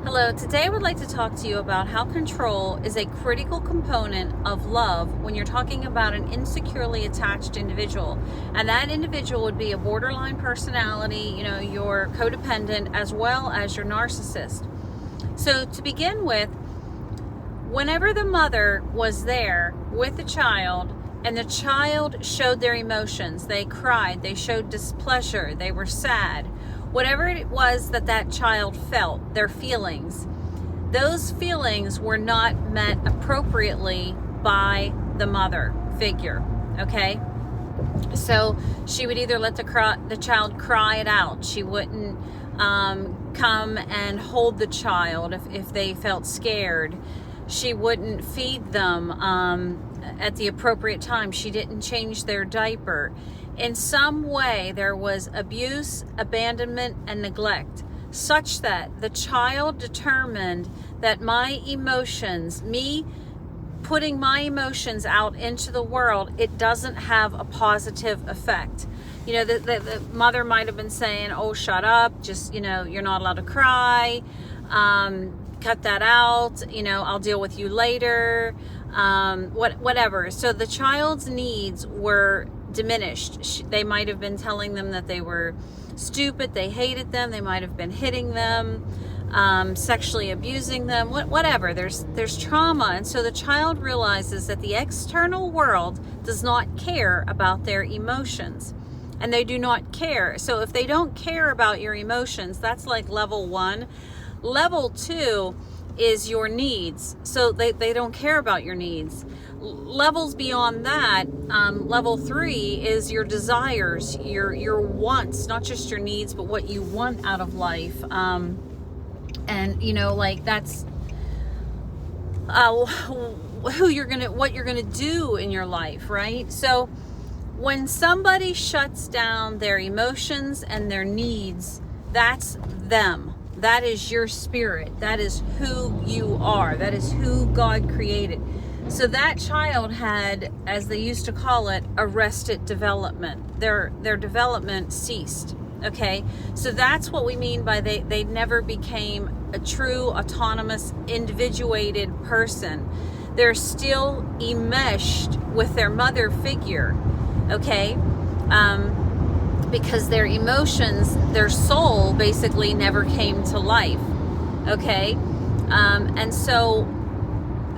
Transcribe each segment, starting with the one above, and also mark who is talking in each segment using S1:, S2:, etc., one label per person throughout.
S1: Hello, today I would like to talk to you about how control is a critical component of love when you're talking about an insecurely attached individual. And that individual would be a borderline personality, your codependent, as well as your narcissist. So to begin with, whenever the mother was there with the child and the child showed their emotions, they cried, they showed displeasure, they were sad, whatever it was that child felt, their feelings, those feelings were not met appropriately by the mother figure, okay? So she would either let the child cry it out. She wouldn't come and hold the child if they felt scared. She wouldn't feed them at the appropriate time. She didn't change their diaper. In some way, there was abuse, abandonment, and neglect, such that the child determined that my emotions, me putting my emotions out into the world, it doesn't have a positive effect. The mother might have been saying, oh, shut up, just, you're not allowed to cry, cut that out, I'll deal with you later, whatever. So the child's needs were diminished. They might have been telling them that they were stupid, they hated them, they might have been hitting them, sexually abusing them, whatever. There's trauma, and so the child realizes that the external world does not care about their emotions, and they do not care. So if they don't care about your emotions, that's like level 1. Level 2 is your needs. So they don't care about your needs. Levels beyond that, level 3 is your desires, your wants, not just your needs, but what you want out of life. That's what you're gonna do in your life, right? So when somebody shuts down their emotions and their needs, that's them. That is your spirit. That is who you are. That is who God created. So that child had, as they used to call it, arrested development. Their development ceased. Okay? So that's what we mean by they never became a true, autonomous, individuated person. They're still enmeshed with their mother figure. Okay? Because their emotions, their soul basically never came to life. Okay? And so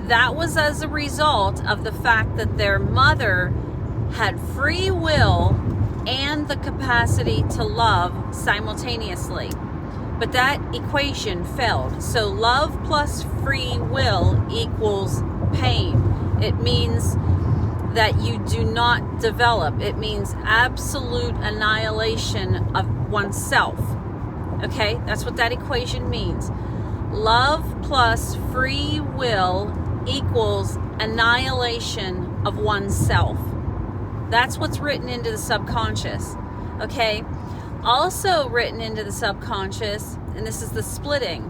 S1: that was as a result of the fact that their mother had free will and the capacity to love simultaneously. But that equation failed. So love plus free will equals pain. It means that you do not develop. It means absolute annihilation of oneself. Okay? That's what that equation means. Love plus free will equals annihilation of oneself. That's what's written into the subconscious. Okay? Also written into the subconscious, and this is the splitting.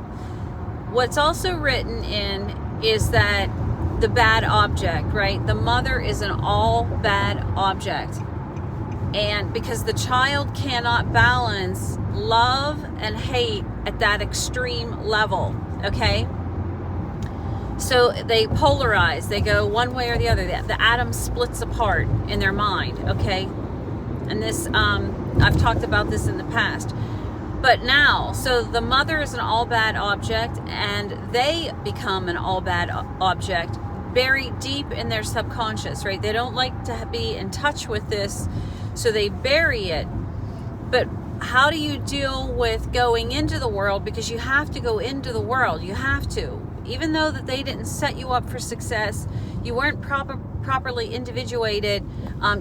S1: What's also written in is that the bad object, right? The mother is an all bad object. And because the child cannot balance love and hate at that extreme level, okay? So they polarize. They go one way or the other. The atom splits apart in their mind, okay? And this, I've talked about this in the past. But now, so the mother is an all bad object, and they become an all bad object buried deep in their subconscious, right? They don't like to be in touch with this, so they bury it. But how do you deal with going into the world? Because you have to go into the world. You have to. Even though that they didn't set you up for success, you weren't properly individuated,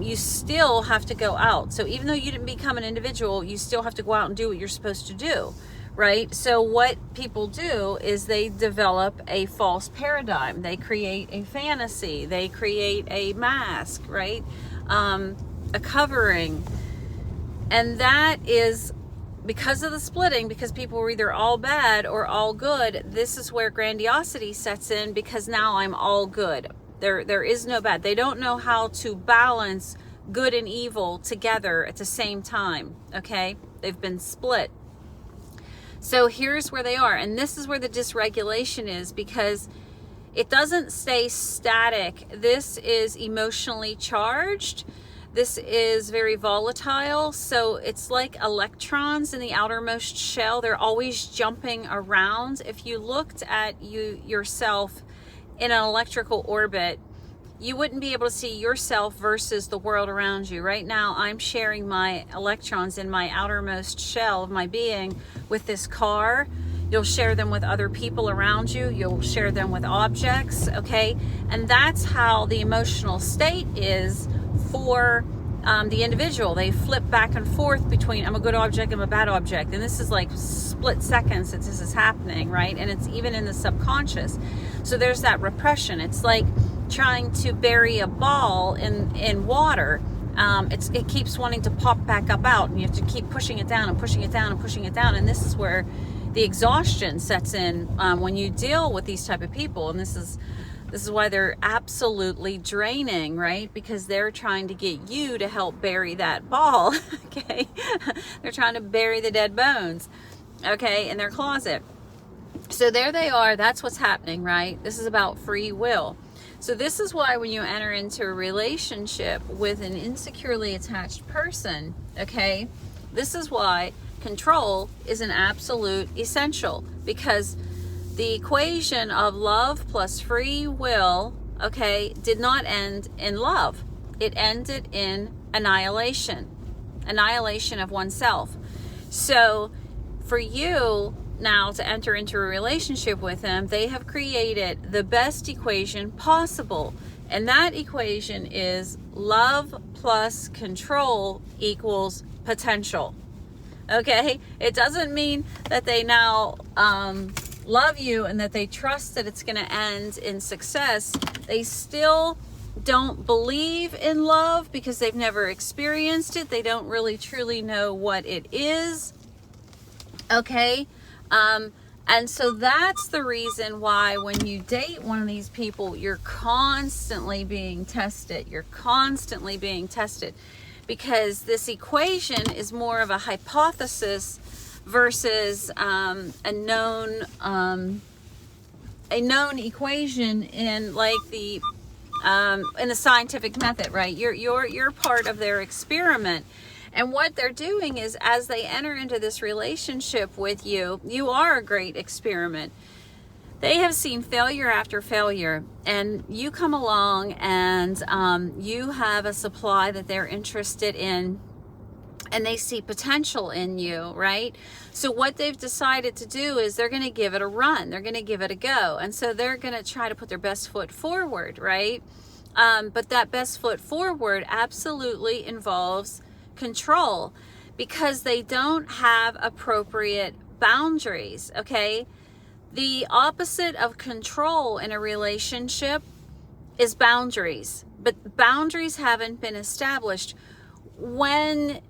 S1: you still have to go out. So even though you didn't become an individual, you still have to go out and do what you're supposed to do, right? So what people do is they develop a false paradigm. They create a fantasy. They create a mask, right? A covering. And that is because of the splitting, because people were either all bad or all good. This is where grandiosity sets in, because now I'm all good. There is no bad. They don't know how to balance good and evil together at the same time, okay? They've been split. So here's where they are. And this is where the dysregulation is, because it doesn't stay static. This is emotionally charged. This is very volatile. So it's like electrons in the outermost shell. They're always jumping around. If you looked at yourself in an electrical orbit, you wouldn't be able to see yourself versus the world around you. Right now, I'm sharing my electrons in my outermost shell of my being with this car. You'll share them with other people around you. You'll share them with objects, okay? And that's how the emotional state is for the individual. They flip back and forth between, I'm a good object, I'm a bad object. And this is like split seconds that this is happening, right? And it's even in the subconscious. So there's that repression. It's like trying to bury a ball in water. It keeps wanting to pop back up out, and you have to keep pushing it down and pushing it down and pushing it down. And this is where the exhaustion sets in when you deal with these type of people. And this is why they're absolutely draining, right? Because they're trying to get you to help bury that ball, okay? They're trying to bury the dead bones, okay, in their closet. So there they are. That's what's happening, right? This is about free will. So this is why when you enter into a relationship with an insecurely attached person, okay, this is why control is an absolute essential, because the equation of love plus free will, okay, did not end in love. It ended in annihilation of oneself. So for you now to enter into a relationship with them, they have created the best equation possible. And that equation is love plus control equals potential. Okay? It doesn't mean that they now love you and that they trust that it's going to end in success. They still don't believe in love because they've never experienced it. They don't really truly know what it is. Okay? And so that's the reason why when you date one of these people, you're constantly being tested. You're constantly being tested, because this equation is more of a hypothesis versus a known equation in like the in the scientific method, right? You're part of their experiment. And what they're doing is, as they enter into this relationship with you, you are a great experiment. They have seen failure after failure, and you come along and you have a supply that they're interested in, and they see potential in you, right? So what they've decided to do is they're going to give it a run. They're going to give it a go. And so they're going to try to put their best foot forward, right? But that best foot forward absolutely involves control, because they don't have appropriate boundaries, okay? The opposite of control in a relationship is boundaries, but boundaries haven't been established. When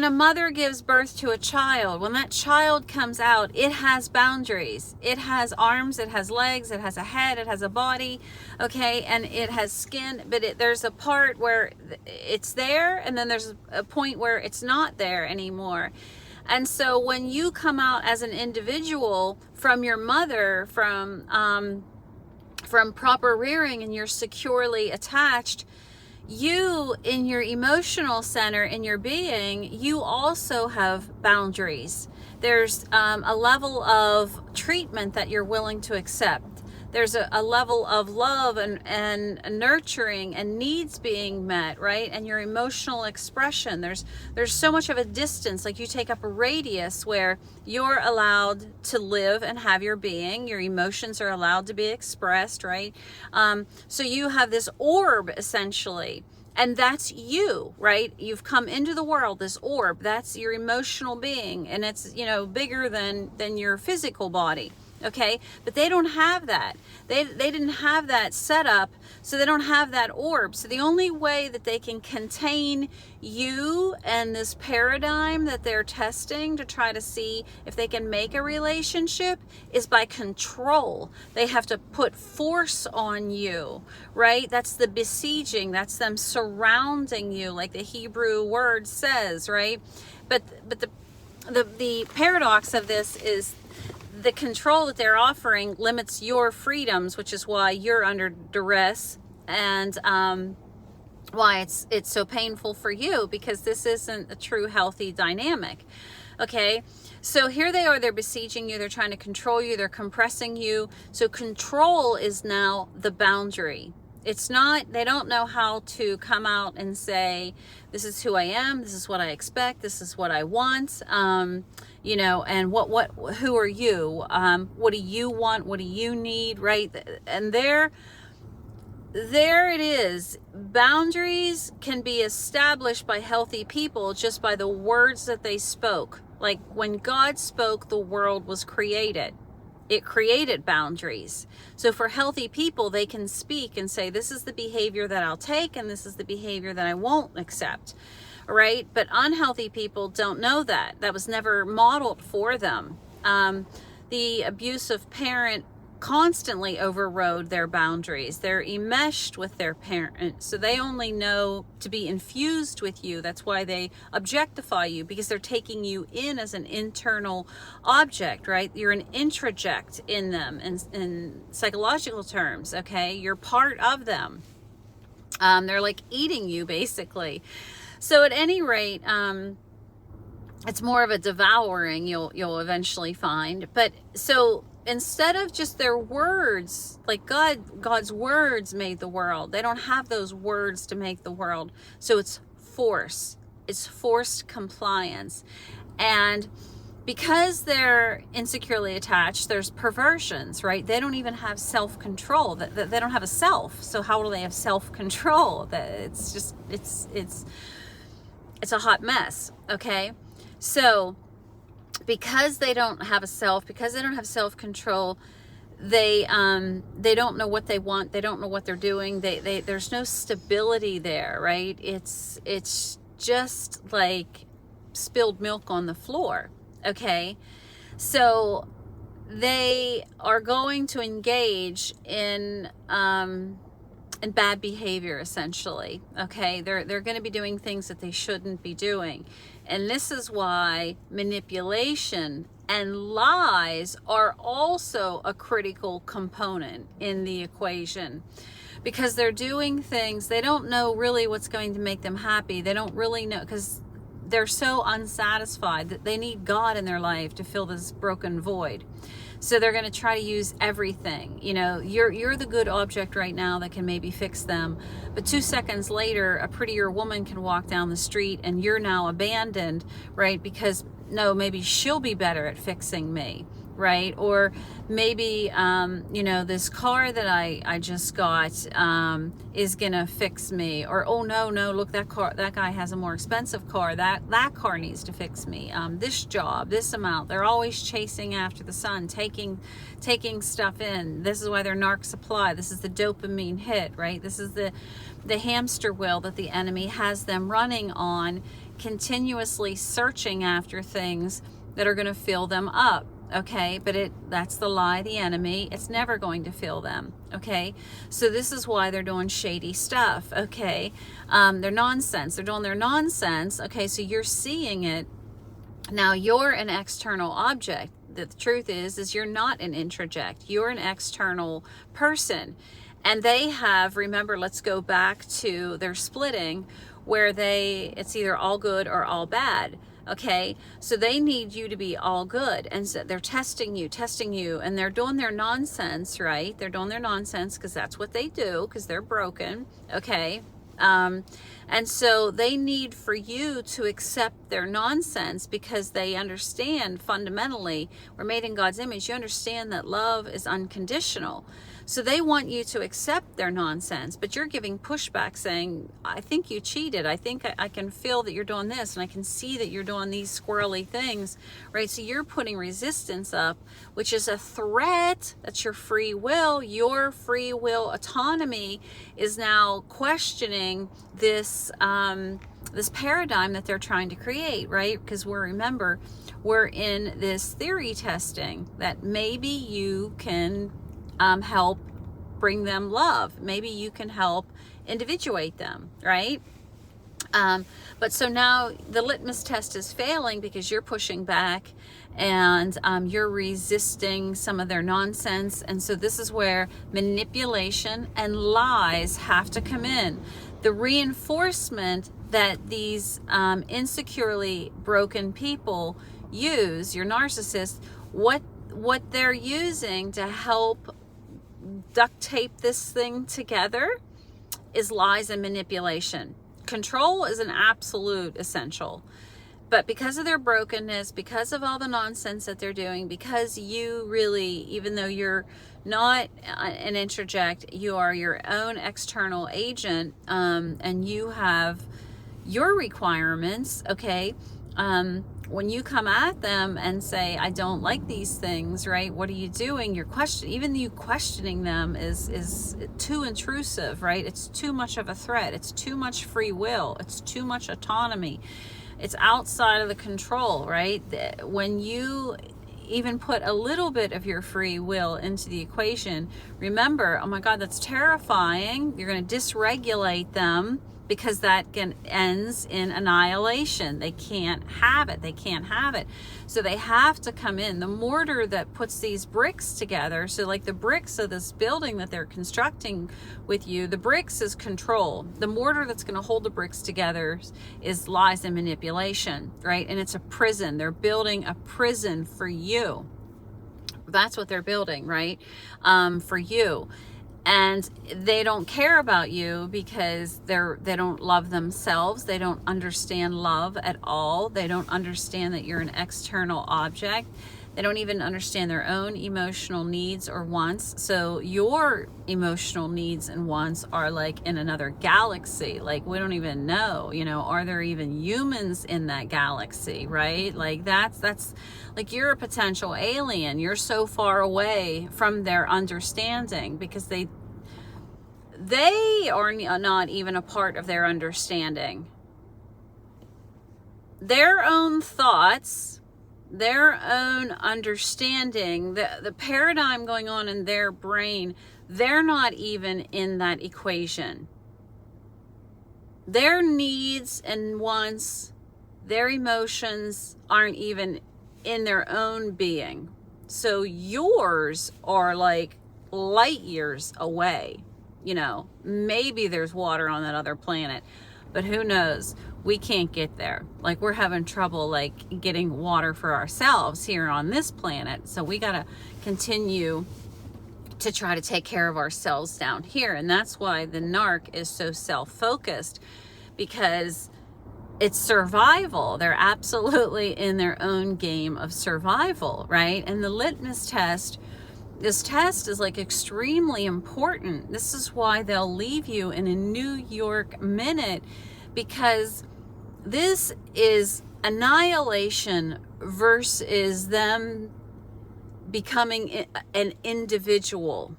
S1: a mother gives birth to a child, when that child comes out, it has boundaries. It has arms, it has legs, it has a head, it has a body, okay, and it has skin, but there's a part where it's there, and then there's a point where it's not there anymore. And so when you come out as an individual from your mother, from proper rearing, and you're securely attached, you, in your emotional center, in your being, you also have boundaries. There's a level of treatment that you're willing to accept. There's a level of love and nurturing and needs being met, right? And your emotional expression. There's so much of a distance, like you take up a radius where you're allowed to live and have your being. Your emotions are allowed to be expressed, right? So you have this orb, essentially. And that's you, right? You've come into the world, this orb. That's your emotional being. And it's, bigger than your physical body. Okay, but they don't have that. They didn't have that set up, so they don't have that orb. So the only way that they can contain you and this paradigm that they're testing to try to see if they can make a relationship is by control. They have to put force on you, right? That's the besieging. That's them surrounding you, like the Hebrew word says, right? But the paradox of this is the control that they're offering limits your freedoms, which is why you're under duress, and why it's so painful for you, because this isn't a true healthy dynamic. Okay, so here they are, they're besieging you, they're trying to control you, they're compressing you. So control is now the boundary. It's not, they don't know how to come out and say, this is who I am, this is what I expect, this is what I want, you know, and who are you? What do you want? What do you need, right? And there it is. Boundaries can be established by healthy people just by the words that they spoke. Like when God spoke, the world was created. It created boundaries. So for healthy people, they can speak and say, this is the behavior that I'll take, and this is the behavior that I won't accept, right? But unhealthy people don't know that. That was never modeled for them. The abusive parent constantly overrode their boundaries. They're enmeshed with their parent, so they only know to be infused with you. That's why they objectify you, because they're taking you in as an internal object, right? You're an introject in them, in psychological terms, okay? You're part of them. They're like eating you, basically. So at any rate, it's more of a devouring, you'll eventually find. But so instead of just their words, like God's words made the world. They don't have those words to make the world. So it's force. It's forced compliance. And because they're insecurely attached, there's perversions, right? They don't even have self-control. They don't have a self. So how will they have self-control? It's just, it's a hot mess, okay? So because they don't have a self, because they don't have self-control, they don't know what they want, they don't know what they're doing, there's no stability there, right? It's just like spilled milk on the floor, okay? So they are going to engage in bad behavior, essentially, okay? They're going to be doing things that they shouldn't be doing. And this is why manipulation and lies are also a critical component in the equation, because they're doing things, they don't know really what's going to make them happy. They don't really know, because they're so unsatisfied that they need God in their life to fill this broken void. So they're going to try to use everything. You know, you're the good object right now that can maybe fix them. But 2 seconds later, a prettier woman can walk down the street and you're now abandoned, right? Because no, maybe she'll be better at fixing me, right? Or maybe, you know, this car that I just got is gonna fix me. Or, oh no, look, that guy has a more expensive car. That car needs to fix me. This job, this amount. They're always chasing after the sun, taking stuff in. This is why they're narc supply. This is the dopamine hit, right? This is the hamster wheel that the enemy has them running on, continuously searching after things that are going to fill them up, okay? But that's the lie of the enemy. It's never going to fill them, okay? So this is why they're doing shady stuff, okay? They're nonsense. They're doing their nonsense, okay? So you're seeing it. Now you're an external object. The truth is you're not an introject. You're an external person. And they have, remember, let's go back to their splitting, where it's either all good or all bad, okay? So they need you to be all good, and so they're testing you, and they're doing their nonsense, right? They're doing their nonsense because that's what they do, because they're broken, okay? And so they need for you to accept their nonsense, because they understand fundamentally, we're made in God's image. You understand that love is unconditional. So they want you to accept their nonsense, but you're giving pushback saying, I think you cheated. I think I can feel that you're doing this, and I can see that you're doing these squirrely things, right? So you're putting resistance up, which is a threat. That's your free will. Your free will autonomy is now questioning this, this paradigm that they're trying to create, right? Because remember, we're in this theory testing that maybe you can help bring them love. Maybe you can help individuate them, right? But so now the litmus test is failing because you're pushing back and you're resisting some of their nonsense. And so this is where manipulation and lies have to come in. The reinforcement that these insecurely broken people use, your narcissist, what they're using to help duct tape this thing together is lies and manipulation. Control is an absolute essential, but because of their brokenness, because of all the nonsense that they're doing, because you really, even though you're not an interject, you are your own external agent, and you have your requirements, okay? When you come at them and say, I don't like these things, right? What are you doing? You're even you questioning them is too intrusive, right? It's too much of a threat. It's too much free will. It's too much autonomy. It's outside of the control, right? When you even put a little bit of your free will into the equation, remember, oh my God, that's terrifying. You're going to dysregulate them, because that ends in annihilation. They can't have it. They can't have it. So they have to come in. The mortar that puts these bricks together, so like the bricks of this building that they're constructing with you, the bricks is control. The mortar that's going to hold the bricks together is lies and manipulation, right? And it's a prison. They're building a prison for you. That's what they're building, right? For you. And they don't care about you because they don't love themselves. They don't understand love at all. They don't understand that you're an external object. They don't even understand their own emotional needs or wants. So your emotional needs and wants are like in another galaxy. Like we don't even know, are there even humans in that galaxy, right? Like that's like you're a potential alien. You're so far away from their understanding because they are not even a part of their understanding. Their own thoughts, their own understanding, the paradigm going on in their brain, they're not even in that equation. Their needs and wants, their emotions aren't even in their own being. So yours are like light years away. Maybe there's water on that other planet, but who knows? We can't get there. Like we're having trouble like getting water for ourselves here on this planet. So we got to continue to try to take care of ourselves down here. And that's why the narc is so self-focused, because it's survival. They're absolutely in their own game of survival, right? And the litmus test, this test is like extremely important. This is why they'll leave you in a New York minute, because this is annihilation versus them becoming an individual,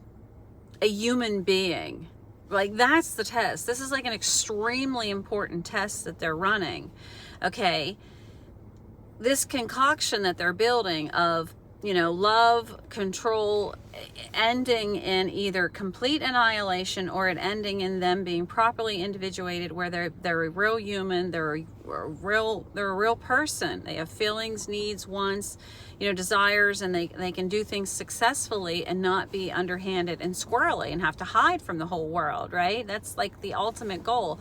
S1: a human being. Like that's the test. This is like an extremely important test that they're running. Okay. This concoction that they're building of love, control, ending in either complete annihilation or it ending in them being properly individuated, where they're a real human, they're a real person. They have feelings, needs, wants, desires, and they can do things successfully and not be underhanded and squirrely and have to hide from the whole world, right? That's like the ultimate goal.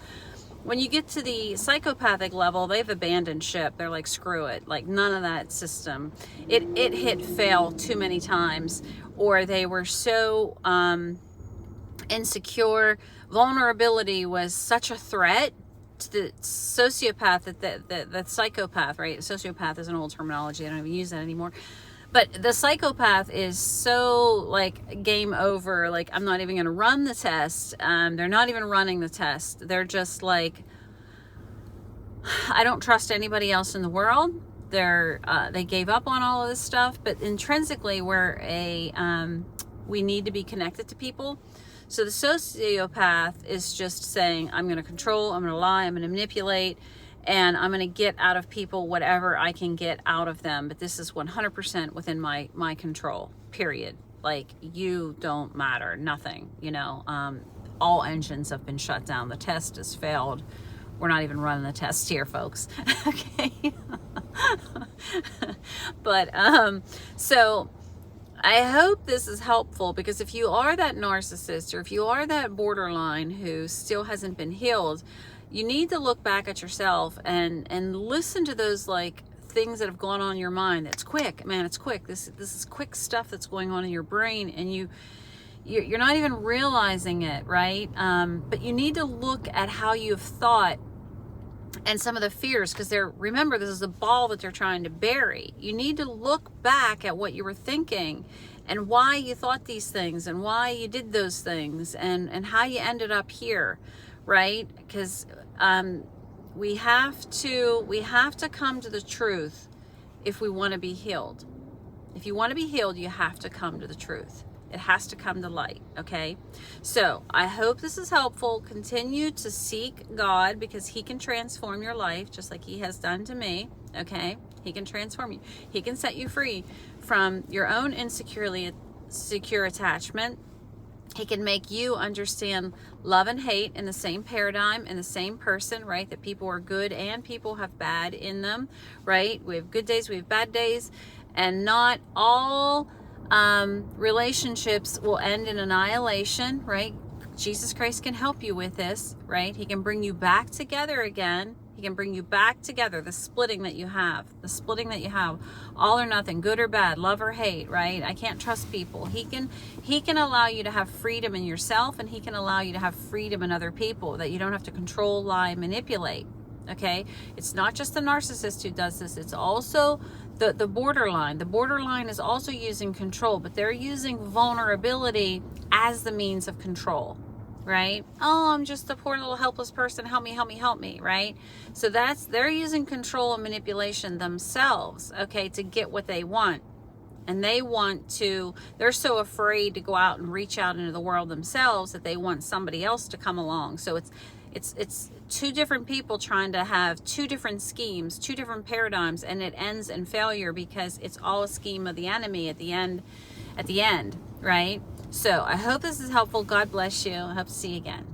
S1: When you get to the psychopathic level, they've abandoned ship. They're like, screw it. Like none of that system. It hit fail too many times, or they were so insecure. Vulnerability was such a threat to the sociopath, the psychopath, right? Sociopath is an old terminology. I don't even use that anymore. But the psychopath is so like game over. Like I'm not even going to run the test. They're not even running the test. They're just like, I don't trust anybody else in the world. They gave up on all of this stuff. But intrinsically, we need to be connected to people. So the sociopath is just saying, I'm going to control, I'm going to lie, I'm going to manipulate, and I'm going to get out of people whatever I can get out of them. But this is 100% within my control, period. Like, you don't matter, nothing, all engines have been shut down. The test has failed We're not even running the test here, folks. Okay. But so I hope this is helpful, because if you are that narcissist, or if you are that borderline who still hasn't been healed, you need to look back at yourself and listen to those like things that have gone on in your mind. That's quick, man. It's quick. This is quick stuff that's going on in your brain, and you're not even realizing it, right? But you need to look at how you've thought and some of the fears, because remember, this is a ball that they're trying to bury. You need to look back at what you were thinking and why you thought these things and why you did those things and how you ended up here, right? Because we have to come to the truth if we want to be healed. If you want to be healed, you have to come to the truth. It has to come to light, okay? So I hope this is helpful. Continue to seek God, because he can transform your life just like he has done to me, okay? He can transform you. He can set you free from your own secure attachment. He can make you understand love and hate in the same paradigm, in the same person, right? That people are good and people have bad in them, right? We have good days, we have bad days, and not all relationships will end in annihilation, right? Jesus Christ can help you with this, right? He can bring you back together again. He can bring you back together. The splitting that you have, all or nothing, good or bad, love or hate, right? I can't trust people. He can allow you to have freedom in yourself, and he can allow you to have freedom in other people, that you don't have to control, lie, manipulate. Okay? It's not just the narcissist who does this. It's also the borderline. The borderline is also using control, but they're using vulnerability as the means of control, right? Oh, I'm just a poor little helpless person. Help me, help me, help me, right? So they're using control and manipulation themselves, okay, to get what they want. And they're so afraid to go out and reach out into the world themselves that they want somebody else to come along. So it's two different people trying to have two different schemes, two different paradigms, and it ends in failure because it's all a scheme of the enemy at the end, right? So I hope this is helpful. God bless you. I hope to see you again.